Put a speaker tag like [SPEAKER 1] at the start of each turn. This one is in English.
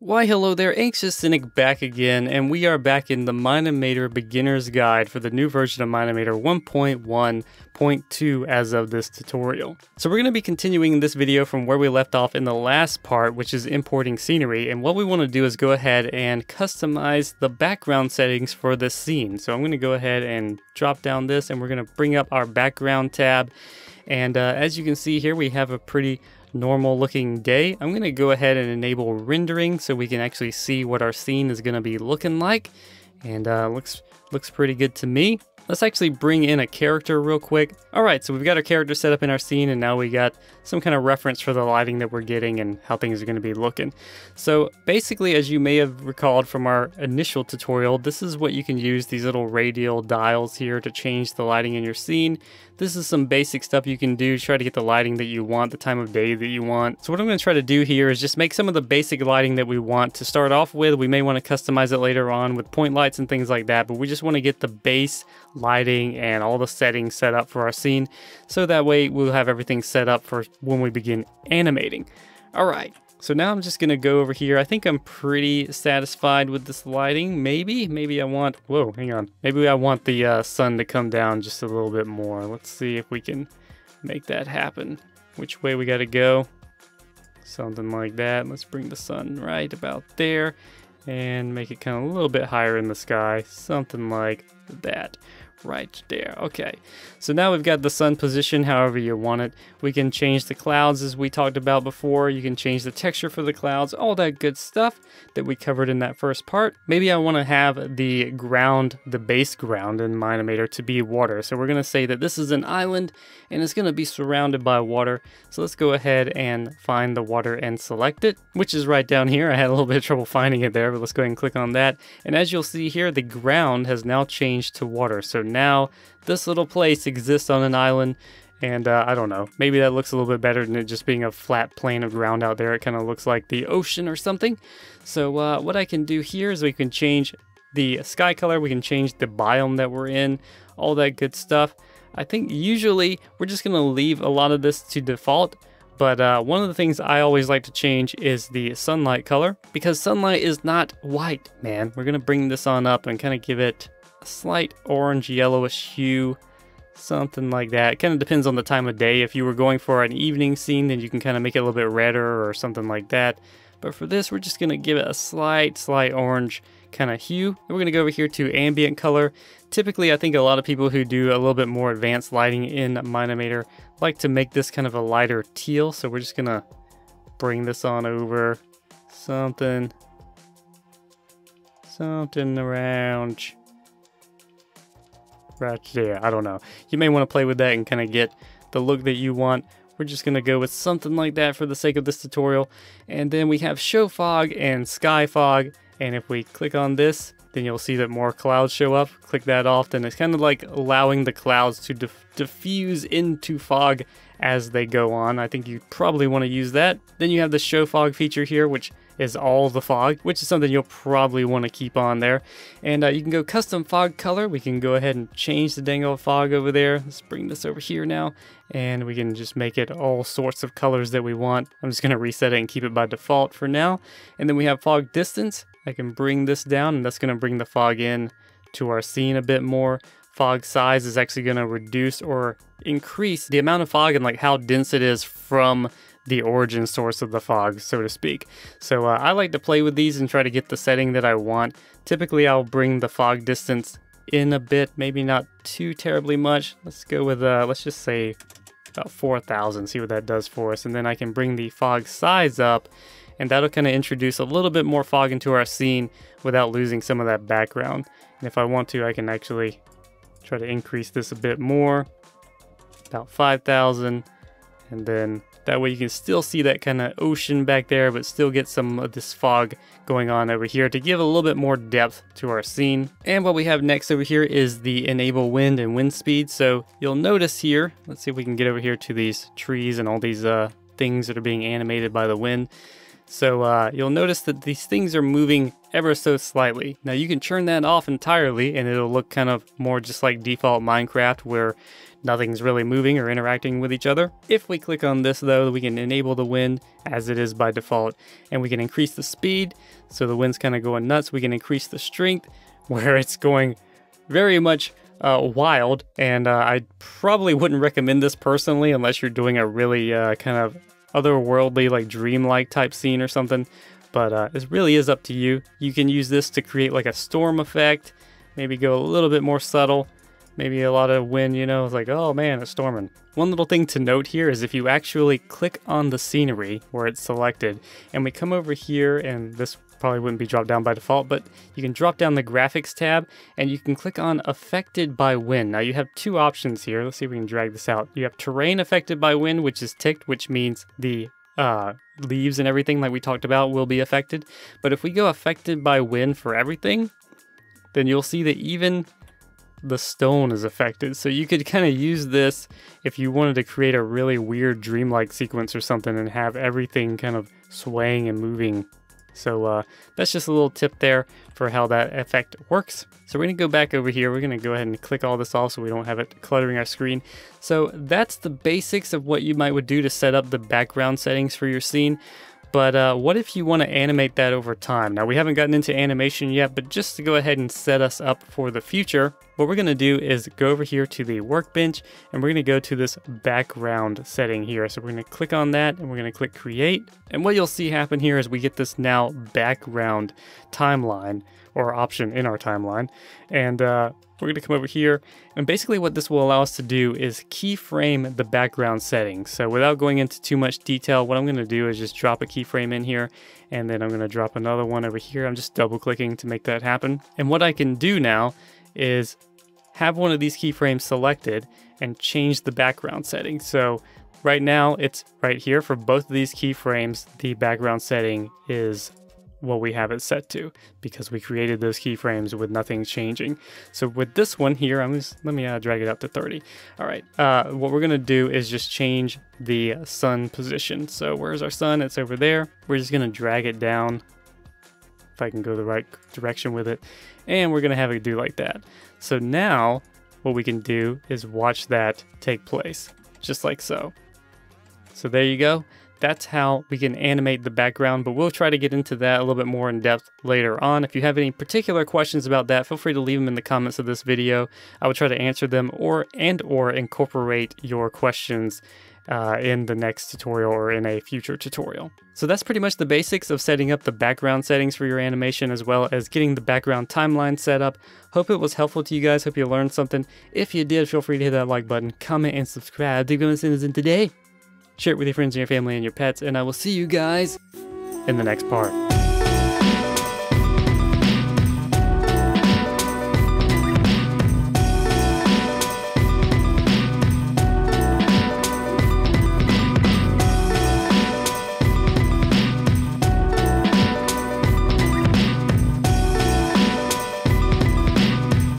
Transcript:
[SPEAKER 1] Why hello there, AnxiousCynic back again, and we are back in the Mine-imator Beginner's Guide for the new version of Mine-imator 1.1.2 as of this tutorial. So we're going to be continuing this video from where we left off in the last part, which is importing scenery, and what we want to do is go ahead and customize the background settings for this scene. So I'm going to go ahead and drop down this, and we're going to bring up our background tab, and as you can see here, we have a pretty normal looking day. I'm going to go ahead and enable rendering so we can actually see what our scene is going to be looking like, and looks pretty good to me. Let's actually bring in a character real quick. Alright, so we've got our character set up in our scene, and now we got some kind of reference for the lighting that we're getting and how things are going to be looking. So basically, as you may have recalled from our initial tutorial, this is what you can use, these little radial dials here to change the lighting in your scene. This is some basic stuff you can do to try to get the lighting that you want, the time of day that you want. So what I'm going to try to do here is just make some of the basic lighting that we want to start off with. We may want to customize it later on with point lights and things like that, but we just want to get the base lighting and all the settings set up for our scene, so that way we'll have everything set up for when we begin animating. Alright, so now I'm just going to go over here. I think I'm pretty satisfied with this lighting. Maybe I want, whoa, hang on. Maybe I want the sun to come down just a little bit more. Let's see if we can make that happen. Which way we got to go? Something like that. Let's bring the sun right about there and make it kind of a little bit higher in the sky. Something like that. Right there. Okay, so now we've got the sun position however you want it. We can change the clouds as we talked about before. You can change the texture for the clouds, all that good stuff that we covered in that first part. Maybe I want to have the ground, the base ground in Mine-imator to be water. So we're going to say that this is an island and it's going to be surrounded by water. So let's go ahead and find the water and select it, which is right down here. I had a little bit of trouble finding it there, but let's go ahead and click on that. And as you'll see here, the ground has now changed to water. So now this little place exists on an island, and I don't know, maybe that looks a little bit better than it just being a flat plane of ground out there. It kind of looks like the ocean or something. So what I can do here is we can change the sky color, we can change the biome that we're in, all that good stuff. I think usually we're just going to leave a lot of this to default, but one of the things I always like to change is the sunlight color, because sunlight is not white, man. We're going to bring this on up and kind of give it slight orange yellowish hue, something like that. It kind of depends on the time of day. If you were going for an evening scene, then you can kind of make it a little bit redder or something like that. But for this, we're just going to give it a slight orange kind of hue. And we're going to go over here to ambient color. Typically, I think a lot of people who do a little bit more advanced lighting in Mine-imator like to make this kind of a lighter teal. So we're just going to bring this on over, something around right there. I don't know. You may want to play with that and kind of get the look that you want. We're just going to go with something like that for the sake of this tutorial. And then we have show fog and sky fog. And if we click on this, then you'll see that more clouds show up. Click that off, then it's kind of like allowing the clouds to diffuse into fog as they go on. I think you probably want to use that. Then you have the show fog feature here, which is all the fog, which is something you'll probably want to keep on there. And you can go custom fog color. We can go ahead and change the dang old fog over there. Let's bring this over here now, and we can just make it all sorts of colors that we want. I'm just going to reset it and keep it by default for now. And then we have fog distance. I can bring this down, and that's going to bring the fog in to our scene a bit more. Fog size is actually going to reduce or increase the amount of fog and like how dense it is from the origin source of the fog, so to speak. So I like to play with these and try to get the setting that I want. Typically I'll bring the fog distance in a bit, maybe not too terribly much. Let's go with let's just say about 4,000, see what that does for us. And then I can bring the fog size up, and that'll kind of introduce a little bit more fog into our scene without losing some of that background. And if I want to, I can actually try to increase this a bit more, about 5,000, and then that way you can still see that kind of ocean back there, but still get some of this fog going on over here to give a little bit more depth to our scene. And what we have next over here is the enable wind and wind speed. So you'll notice here, let's see if we can get over here to these trees and all these things that are being animated by the wind. So you'll notice that these things are moving ever so slightly. Now you can turn that off entirely and it'll look kind of more just like default Minecraft where nothing's really moving or interacting with each other. If we click on this though, we can enable the wind as it is by default, and we can increase the speed so the wind's kind of going nuts. We can increase the strength where it's going very much wild, and I probably wouldn't recommend this personally unless you're doing a really kind of otherworldly, like dreamlike type scene or something. But it really is up to you. You can use this to create like a storm effect, maybe go a little bit more subtle, maybe a lot of wind, you know, it's like, oh man, it's storming. One little thing to note here is if you actually click on the scenery where it's selected, and we come over here, and this probably wouldn't be dropped down by default, but you can drop down the graphics tab and you can click on affected by wind. Now you have two options here. Let's see if we can drag this out. You have terrain affected by wind, which is ticked, which means the leaves and everything like we talked about will be affected. But if we go affected by wind for everything, then you'll see that even the stone is affected. So you could kind of use this if you wanted to create a really weird dreamlike sequence or something and have everything kind of swaying and moving. So that's just a little tip there for how that effect works. So we're going to go back over here. We're going to go ahead and click all this off so we don't have it cluttering our screen. So that's the basics of what you would do to set up the background settings for your scene. But what if you want to animate that over time? Now we haven't gotten into animation yet, but just to go ahead and set us up for the future, what we're going to do is go over here to the workbench and we're going to go to this background setting here. So we're going to click on that and we're going to click create. And what you'll see happen here is we get this now background timeline or option in our timeline. And we're going to come over here, and basically what this will allow us to do is keyframe the background settings. So without going into too much detail, what I'm going to do is just drop a keyframe in here, and then I'm going to drop another one over here. I'm just double clicking to make that happen. And what I can do now is have one of these keyframes selected and change the background setting. So right now it's right here for both of these keyframes. The background setting is what we have it set to because we created those keyframes with nothing changing. So with this one here, let me drag it up to 30. All right, what we're gonna do is just change the sun position. So where's our sun? It's over there. We're just gonna drag it down if I can go the right direction with it, and we're gonna have it do like that. So now what we can do is watch that take place, just like so. So there you go. That's how we can animate the background, but we'll try to get into that a little bit more in depth later on. If you have any particular questions about that, feel free to leave them in the comments of this video. I will try to answer them or incorporate your questions in the next tutorial or in a future tutorial. So that's pretty much the basics of setting up the background settings for your animation, as well as getting the background timeline set up. Hope it was helpful to you guys. Hope you learned something. If you did, feel free to hit that like button, comment, and subscribe. Thank you for listening today. Share it with your friends and your family and your pets, and I will see you guys in the next part.